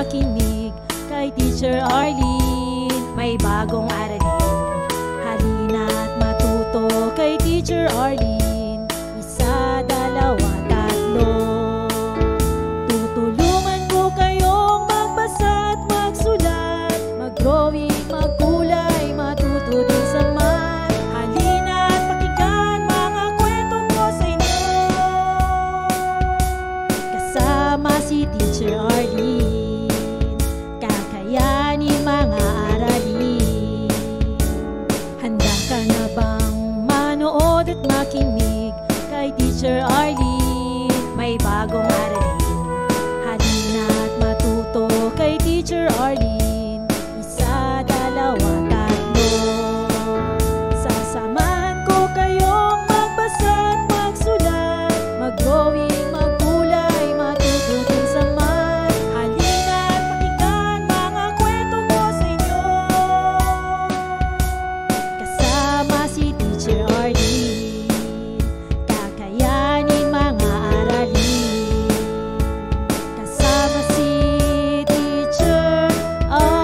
makinig kay Teacher Arlene. May bagong aralin, halina't matuto kay Teacher Arlene. Isa, dalawa, tatlo. Tutulungan ko kayong magbasa at magsulat, mag-drawing, magkulay, matuto din sa math. Halina't pakinggan mga kwento ko sa inyo, kasama si Teacher Arlene. Kakayanin mga aralin. Handa ka na bang manood at makinig kay Teacher Arlene? May bagong aralin, halina't matuto kay Teacher Arlene. Isa, dalawa, tatlo. Sasamahan ko kayong magbasa at magsulat, mag-drawing, magkulay, matuto din sa math. Halina't pakinggan mga kwento ko sa inyo, kasama si Teacher Arlene. Kakayanin mga aralin, kasama si Teacher Arlene.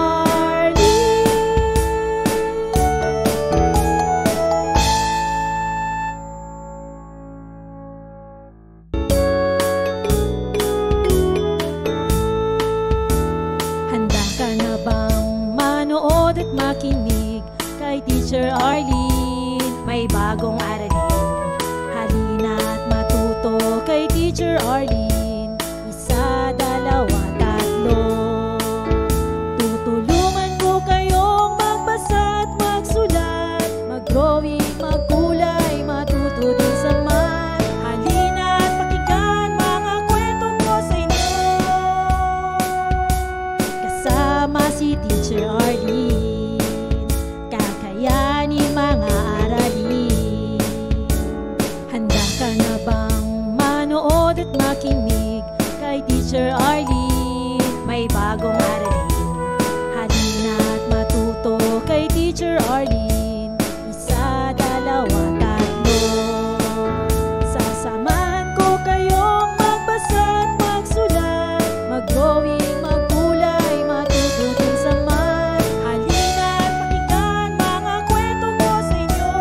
Handa ka na bang manood at makinig kay Teacher Arlene? May bagong aralin, halina't matuto kay Teacher Arlene. Isa, dalawa, tatlo. Tutulungan ko kayong magbasa at magsulat, mag-drawing, magkulay, matuto din sa math. Halina't pakinggan mga kwento ko sa inyo, kasama si Teacher Arlene. Kakayanin mga aralin. Handa ka na bang manood at makinig kay Teacher Arlene? May bagong aralin, halina't matuto kay Teacher Arlene. Isa, dalawa, tatlo. Sasamahan ko kayong magbasa at magsulat, mag-drawing, magkulay, matuto din sa math. Halina't pakinggan mga kwento ko sa inyo,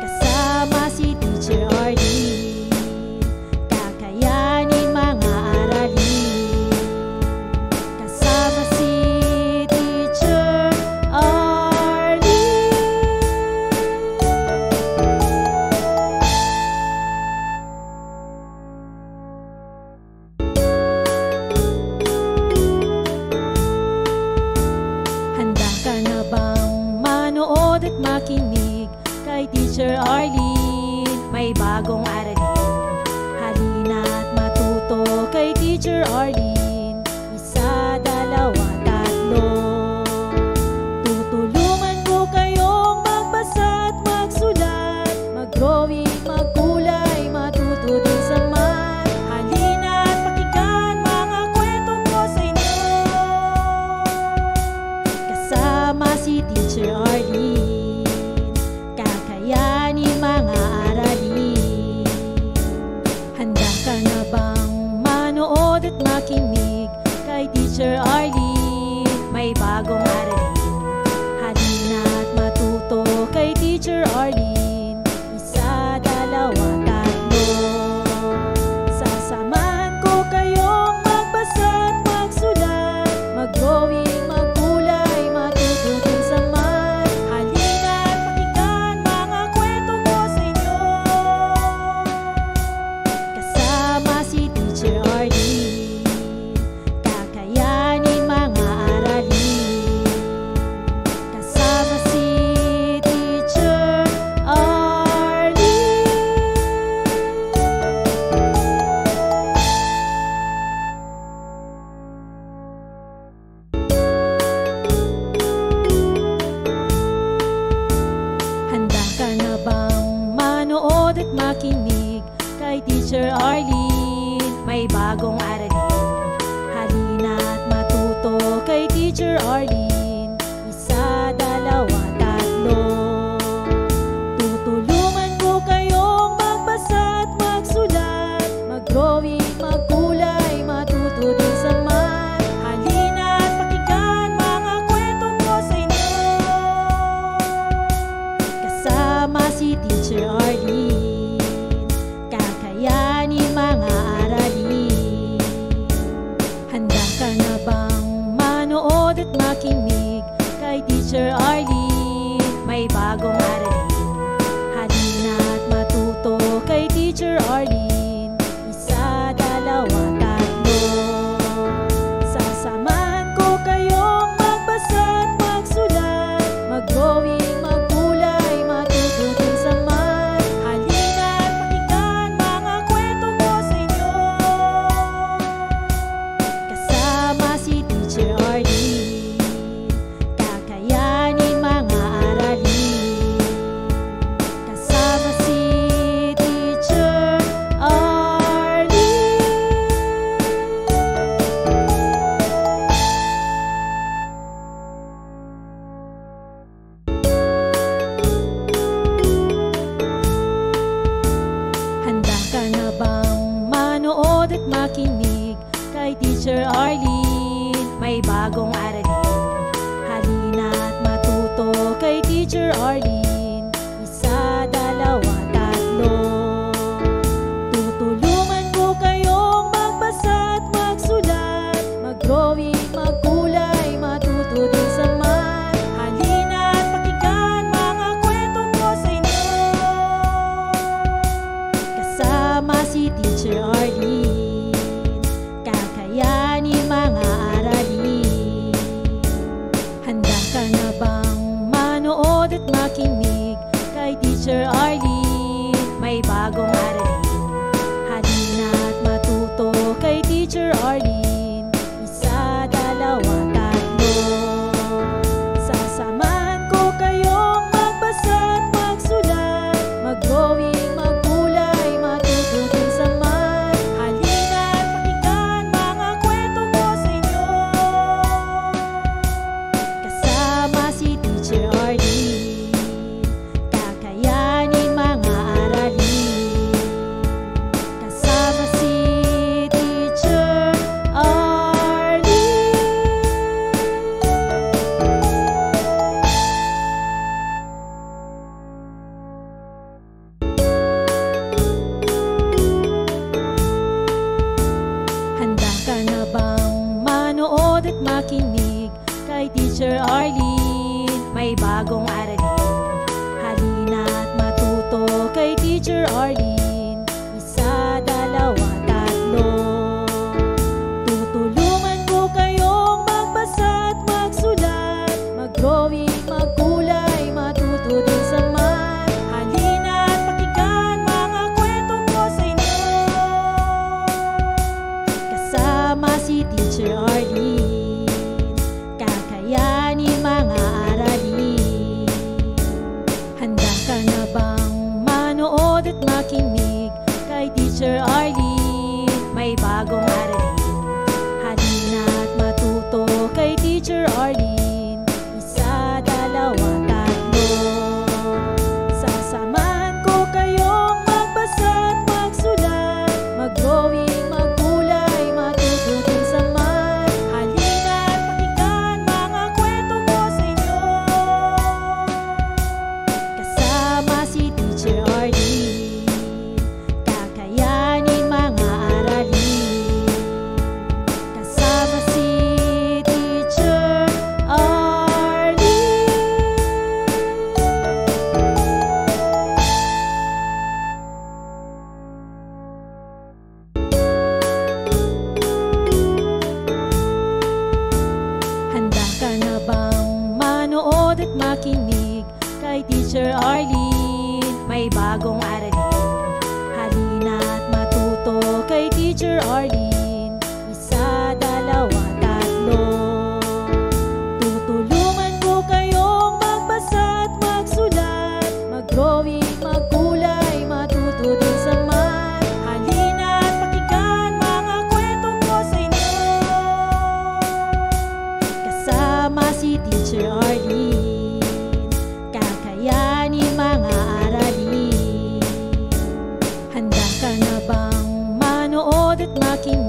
kasama si Teacher Arlene. Kakayanin mga aralin, kasama si Teacher Arlene. Handa ka na bang manood at makinig kay Teacher Arlene? May bagong aralin, halina't matuto kay Teacher Arlene. Isa, dalawa, tatlo. Tutulungan ko kayong magbasa at magsulat, mag-drawing, magkulay, matuto din sa math. Halina't pakinggan mga kwento ko sa inyo, kasama si Teacher Arlene. Kakayanin mga aralin. Handa ka na bang manood at makinig kay Teacher Arlene? May bagong aralin, halina't matuto kay Teacher Arlene. Isa, dalawa, tatlo. Sasamahan ko kayong magbasa at magsulat, mag-drawing, magkulay, matuto din sa math. Halina't pakinggan mga kwento ko sa inyo, kasama si Teacher Arlene. Kakayanin mga aralin, kasama si Teacher Arlene. Handa ka na bang manood at makinig kay Teacher Arlene? May bagong aralin, halina't matuto kay Teacher Arlene. Isa, dalawa, tatlo. Tutulungan ko kayong magbasa at magsulat, mag-drawing, magkulay, matuto din si Teacher Arlene, kakayanin mga aralin. Handa ka na bang manood at makinig kay Teacher Arlene? May bagong aralin, halina at matuto kay Teacher Arlene. Isa, dalawa, tatlo. Sasamahan ko kayong magbasa at magsulat, mag-drawing, magkulay, matututin sa math. Halina at pakinggan mga kwento ko sa inyo. Kasama si Teacher Arlene, kakayanin mga aralin. Kasama si Teacher Arlene. Handa ka na bang manood at makinig kay Teacher Arlene? May bagong aralin, halina at matuto kay Teacher Arlene. Isa, dalawa, tatlo. Tutulungan ko kayong magbasa at magsulat, mag-drawing, magkulay, matuto din sa math. Halina at pakinggan mga kwento ko sa inyo. Kasama si Teacher Arlene, kakayanin mga aralin. Handa ka na bang manood at makinig kay Teacher Arlene? May bagong aralin, halina at matuto kay Teacher Arlene. Isa, dalawa, tatlo. Sasamahan ko kayong magbasa at magsulat, mag-drawing, magkulay, matututin sa math. Halina at pakinggan mga kwento ko sa inyo. Kasama si Teacher Arlene, kakayanin mga aralin. Kasama si Teacher Arlene. Handa ka na bang manood at makinig kay Teacher Arlene? May bagong aralin, halina at matuto kay Teacher Arlene. Isa, dalawa, tatlo. Tutulungan ko kayong magbasa at magsulat, mag-drawing, magkulay, matuto din sa math. Halina at pakinggan mga kwento ko sa inyo. Kasama si Teacher Arlene, kakayanin mga aralin. Handa ka na bang manood at makinig kay Teacher Arlene? May bagong aralin, halina at matuto kay Teacher Arlene. Isa, dalawa, tatlo. Sasamahan ko kayong magbasa at magsulat, mag-drawing, magkulay, matututin sa math. Halina at pakinggan mga kwento ko sa inyo. Kasama si Teacher Arlene, kakayanin mga aralin. Kasama si Teacher Arlene. Handa ka na bang manood at makinig kay Teacher Arlene? May bagong aralin, halina at matuto kay Teacher Arlene. Isa, dalawa, tatlo. Tutulungan ko kayong magbasa at magsulat, mag-drawing, magkulay, matuto din sa math. Halina at pakinggan mga kwento ko sa inyo. Kasama si Teacher Arlene, kakayanin mga aralin. Handa ka na bang manood at makinig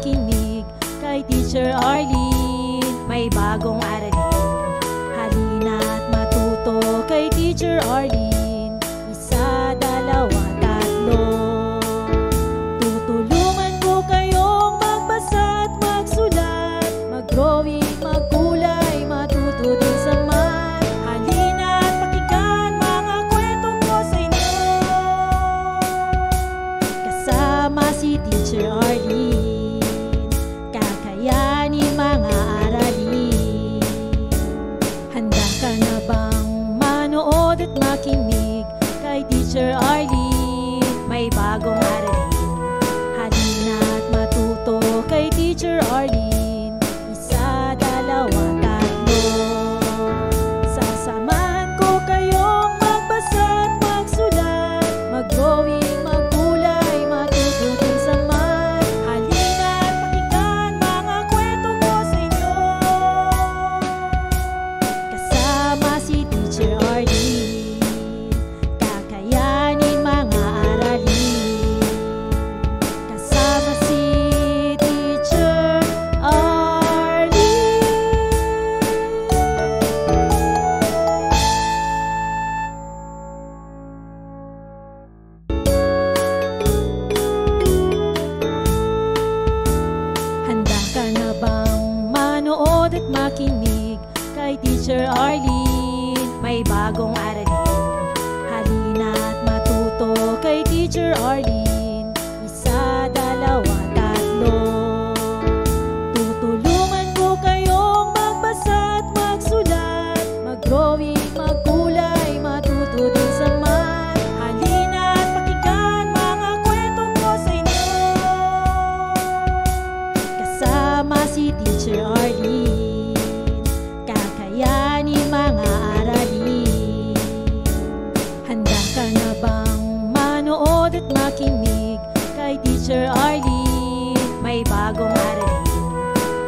makinig kay Teacher Arlene. May bagong aralin. Halina't matuto kay Teacher Arlene. Isa, dalawa, tatlo. Tutulungan ko kayong magbasa at magsulat, mag-drawing, magkulay, matuto din sa math. Halina't pakinggan mga kwento ko sa inyo. Kasama si Teacher Arlene, kakayanin mga aralin. Handa ka na bang manood at makinig kay Teacher Arlene? May bagong aralin. Halina't matuto kay Teacher Arlene. Isa, dalawa, tatlo. Sasamahan ko kayong magbasa at magsulat, mag-drawing, magkulay, matuto din sa math. Halina't pakinggan mga kwento ko sa inyo. Kasama si Teacher Arlene, kakayanin mga aralin. Kasama si Teacher Arlene. Handa ka na bang manood at makinig kay Teacher Arlene? May bagong aralin. Halina't matuto kay Teacher Arlene. Isa, dalawa, tatlo. Tutulungan ko kayong magbasa at magsulat, mag-drawing, magkulay, matuto din sa math. Halina't pakinggan mga kwento ko sa inyo. Kasama si Teacher Arlene, kakayanin mga aralin. Handa ka na bang manood at makinig kay Teacher Arlene? May bagong aralin.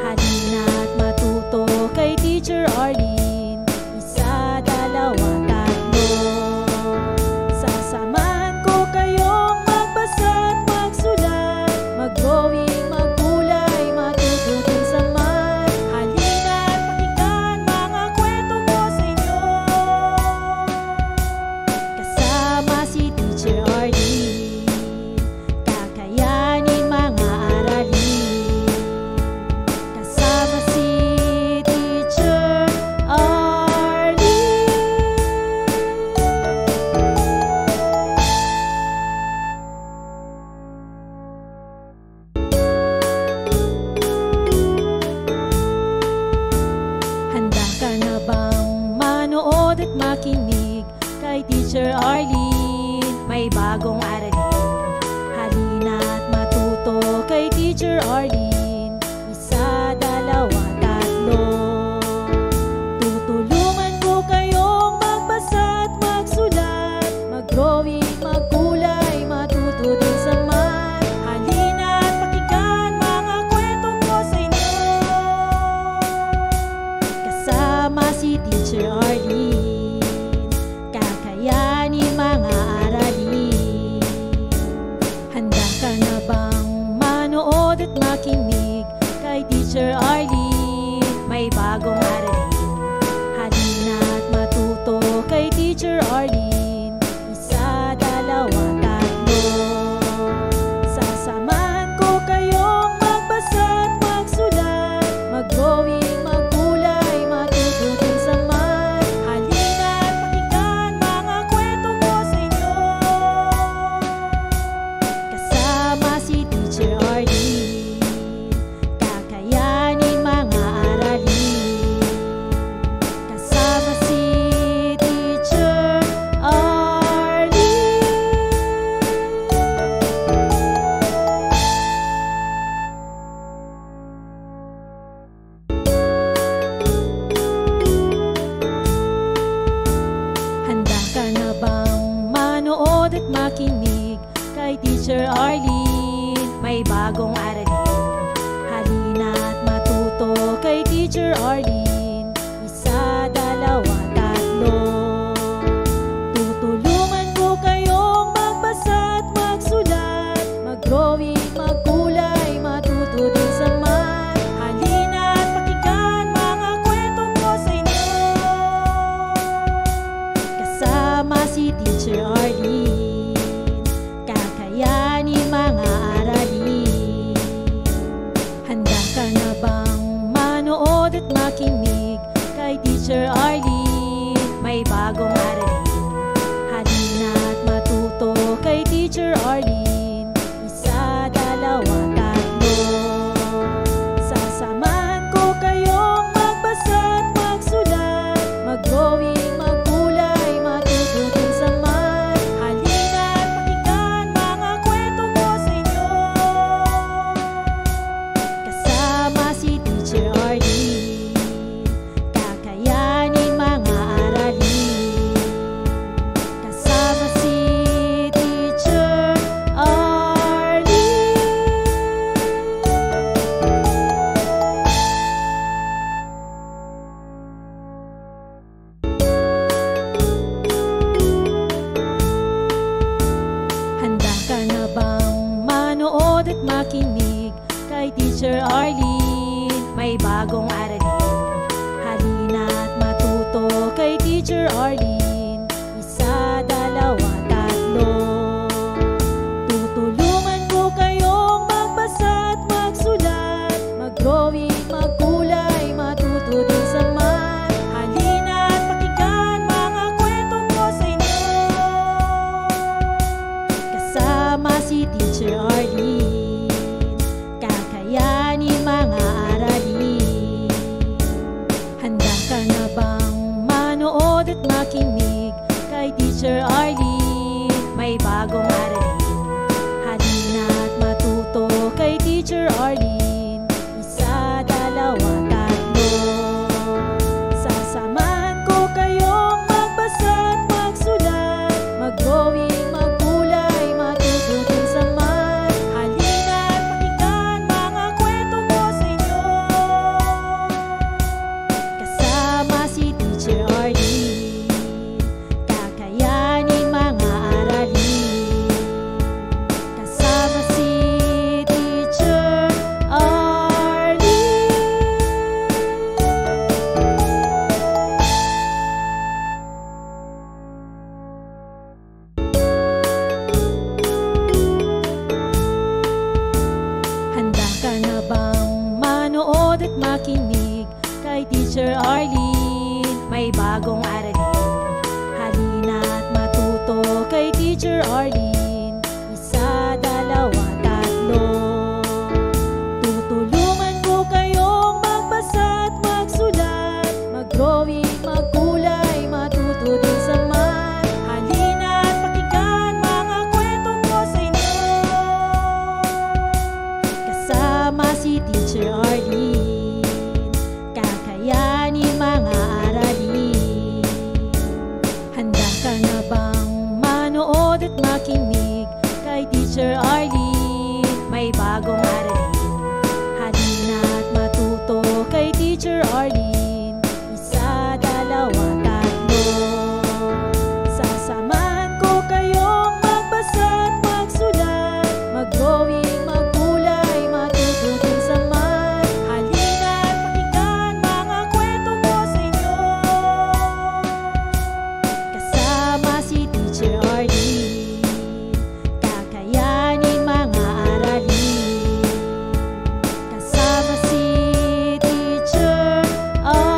Halina't matuto kay Teacher Arlene. Isa, dalawa, tatlo. Sasamahan ko kayong magbasa at magsulat, mag-drawing, magkulay, matuto din sa math. Halina't pakinggan mga kwento ko sa inyo. Kasama si Teacher Arlene, kakayanin mga aralin. Kasama si Teacher Arlene. Handa ka na bang manood at makinig kay Teacher Arlene? May bagong aralin. Halina't matuto kay Teacher Arlene. Isa, dalawa, tatlo. Tutulungan ko kayong magbasa at magsulat, mag-drawing, magkulay, matuto din sa math. Halina't pakinggan mga kwento ko sa inyo. Kasama si Teacher Arlene, kakayanin mga aralin. Handa ka na bang manood at makinig kay Teacher Arlene? May bagong aralin. Halina't matuto kay Teacher Arlene. Isa, dalawa, tatlo. Sasamahan ko kayong magbasa at magsulat, mag-drawing, magkulay, matuto din sa math. Halina't pakinggan mga kwento ko sa inyo. Kasama si Teacher Arlene, kakayanin mga aralin. Kasama si Teacher Arlene. Handa ka na bang manood at makinig kay Teacher Arlene? May bagong aralin. Halina't matuto kay Teacher Arlene. Isa, dalawa, tatlo. Tutulungan ko kayong magbasa at magsulat, mag-drawing, magkulay, matuto din manood at makinig kay Teacher Arlene. May bagong aralin, halina't matuto kay Teacher Arlene. Isa, dalawa, tatlo. Tutulungan ko kayong magbasa at magsulat, mag-drawing, magkulay, matuto din sa math. Halina't pakinggan mga kwento ko sa inyo, kasama si Teacher Arlene. Kakayanin mga aralin. Handa ka na bang manood at makinig kay Teacher Arlene? May bagong aralin, halina't matuto kay Teacher Arlene. Isa, dalawa, tatlo. Sasamahan ko kayong magbasa at magsulat, mag-drawing, magkulay, matuto din sa math. Halina't pakinggan mga kwento ko sa inyo, kasama si Teacher Arlene. Kakayanin mga aralin, kasama si Teacher Arlene. Handa ka na bang manood at makinig kay Teacher Arlene? May bagong aralin, halina't matuto kay Teacher Arlene. Isa, dalawa, tatlo. Tutulungan ko kayong magbasa at magsulat, mag-drawing, magkulay, matuto din sa math. Halina't pakinggan mga kwento ko sa inyo, kasama si Teacher Arlene. Kakayanin mga aralin. Handa ka na bang manood at makinig kay Teacher Arlene? May bagong aralin, halina't matuto kay Teacher Arlene. Isa, dalawa, tatlo. Sasamahan ko kayong magbasa at magsulat, mag-drawing, magkulay, matuto din sa math. Halina't pakinggan mga kwento ko sa inyo, kasama si Teacher Arlene. Kakayanin mga aralin, kasama si Teacher Arlene.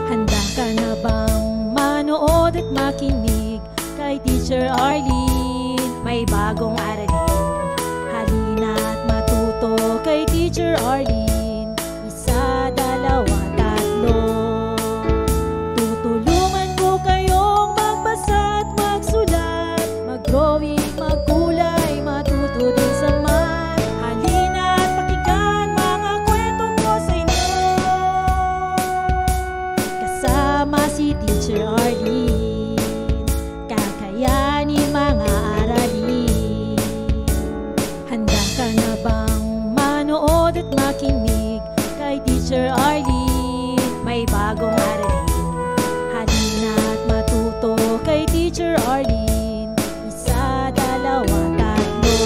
Handa ka na bang manood at makinig kay Teacher Arlene? May bagong aralin, halina't matuto kay Teacher Arlene. Isa, dalawa, tatlo. Tutulungan ko kayong magbasa at magsulat, mag-drawing, magkulay, matuto din sa math. Halina't pakinggan mga kwento ko sa inyo, kasama si Teacher Arlene. Kakayanin mga aralin. Handa ka na bang manood at makinig kay Teacher Arlene? May bagong aralin, halina't matuto kay Teacher Arlene. Isa, dalawa, tatlo.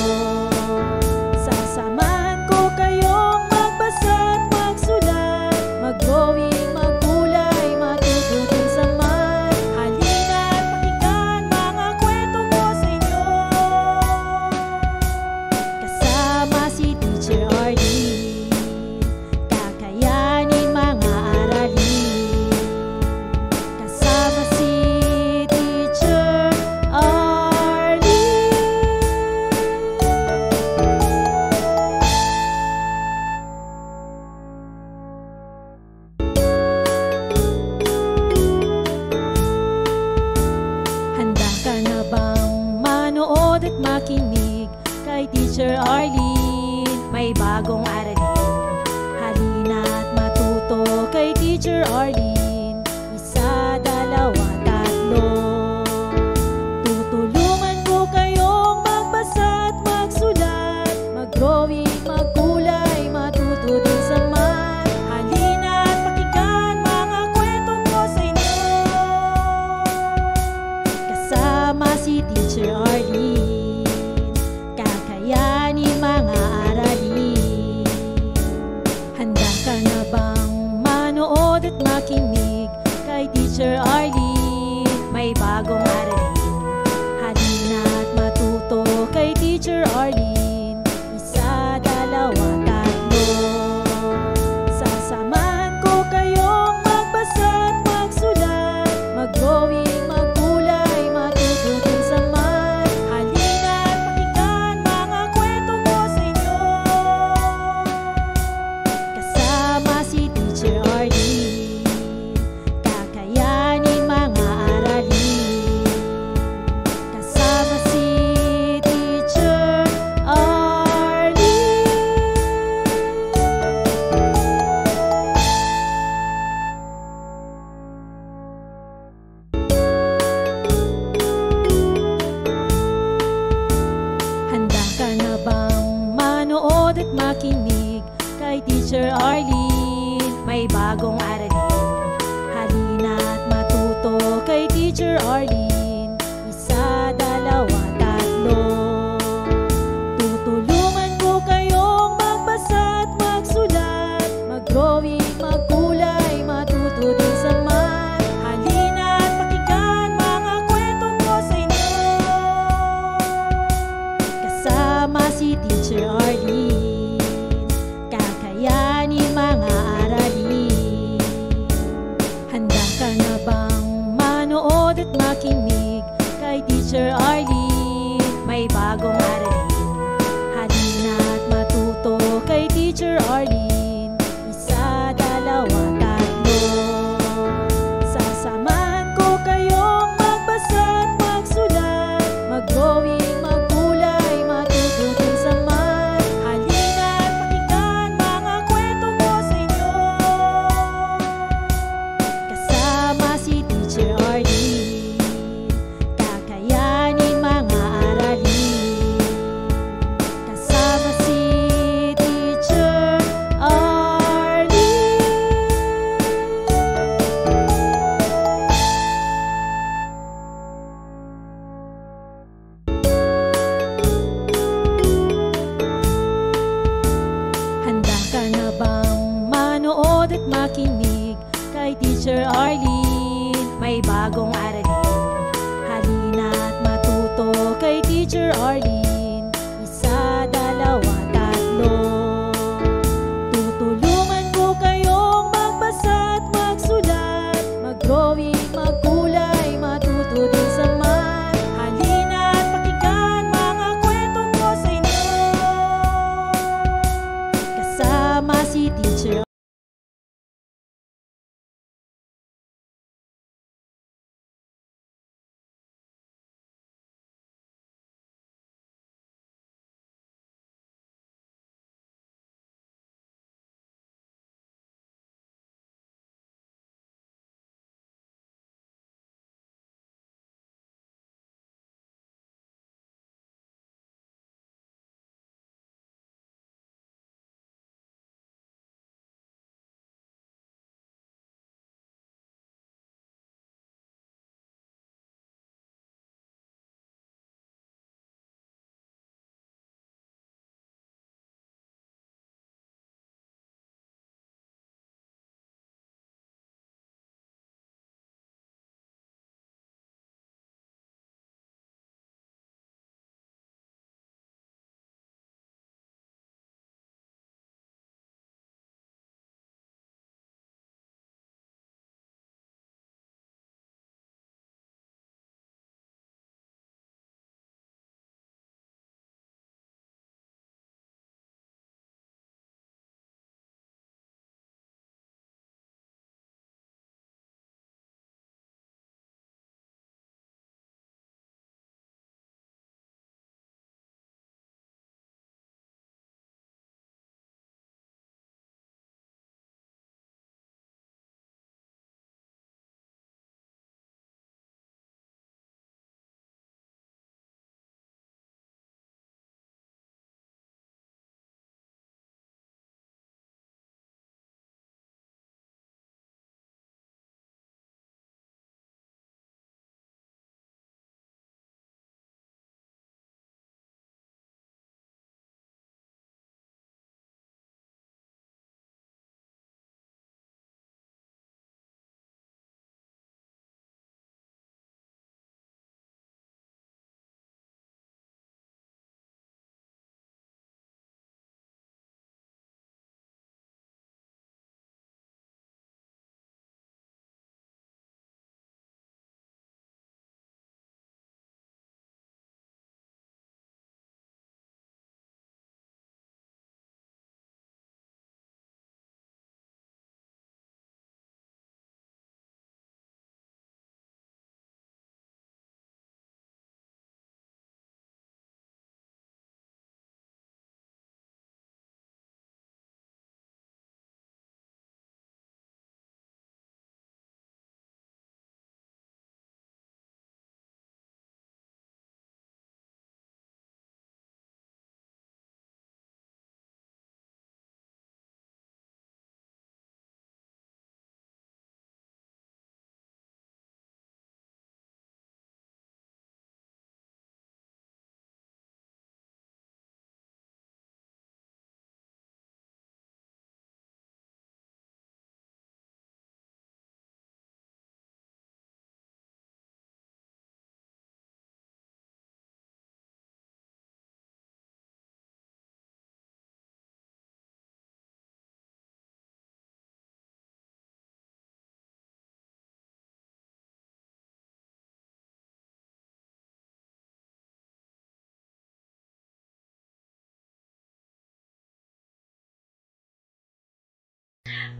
Sasamahan ko kayong magbasa at magsulat, mag-drawing, magkulay, matuto din sa math. Halina't pakinggan mga kwento ko sa inyo, kasama si Teacher Arlene. Kakayanin mga aralin, kasama si Teacher Arlene. Handa ka na bang manood at makinig kay Teacher Arlene? May bagong aralin, halina't matuto kay Teacher Arlene. Isa, dalawa, tatlo. Tutulungan ko kayong magbasa at magsulat, mag-drawing, magkulay, matuto makinig kay Teacher Arlene. May bagong aralin, halina't matuto kay Teacher Arlene. Isa, dalawa, tatlo. Sasamahan ko kayong magbasa at magsulat, mag-drawing, magkulay, matututin sa math. Halina't pakinggan mga kwento ko sa inyo. Kasama si Teacher Arlene, kakayanin mga aralin. Kasama si Teacher Arlene. Handa ka na bang manood at makinig kay Teacher Arlene? May bagong aralin, halina't matuto kay Teacher Arlene. Isa, dalawa, tatlo. Tutulungan ko kayong magbasa at magsulat, mag-drawing, magkulay, matuto din sa math. Halina't pakinggan mga kwento ko sa inyo. Kasama si Teacher Arlene, kakayanin mga aralin. Handa ka na bang manood at makinig kay Teacher Arlene? May bagong aralin, halina't matuto kay Teacher Arlene. Isa, dalawa, tatlo. Sasamahan ko kayong magbasa at magsulat, mag-drawing, magkulay, matututin sa math. Halina't pakinggan mga kwento ko sa inyo. Kasama si Teacher Arlene, kakayanin mga aralin. Kasama si Teacher Arlene. Handa ka na bang manood at makinig kay Teacher Arlene? May bagong aralin, halina't matuto kay Teacher Arlene. Isa, dalawa, tatlo. Tutulungan ko kayong magbasa at magsulat, mag-drawing, magkulay, matuto din sa math. Halina't pakinggan mga kwento ko sa inyo. Kasama si Teacher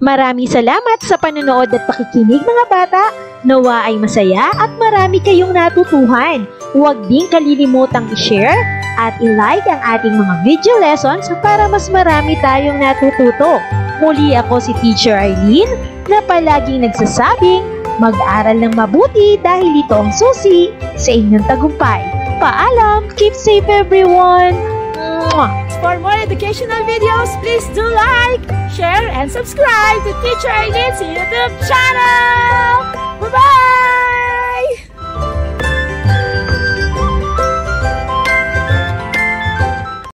Maraming salamat sa panonood at pakikinig mga bata. Nawa ay masaya at marami kayong natutuhan. Huwag din kalilimutang i-share at i-like ang ating mga video lessons para mas marami tayong natututo. Muli ako si Teacher Arlene na palaging nagsasabing mag-aral ng mabuti dahil ito ang susi sa inyong tagumpay. Paalam! Keep safe everyone! For more educational videos, please do like, share, and subscribe to Teacher Arlene's YouTube channel! Bye-bye!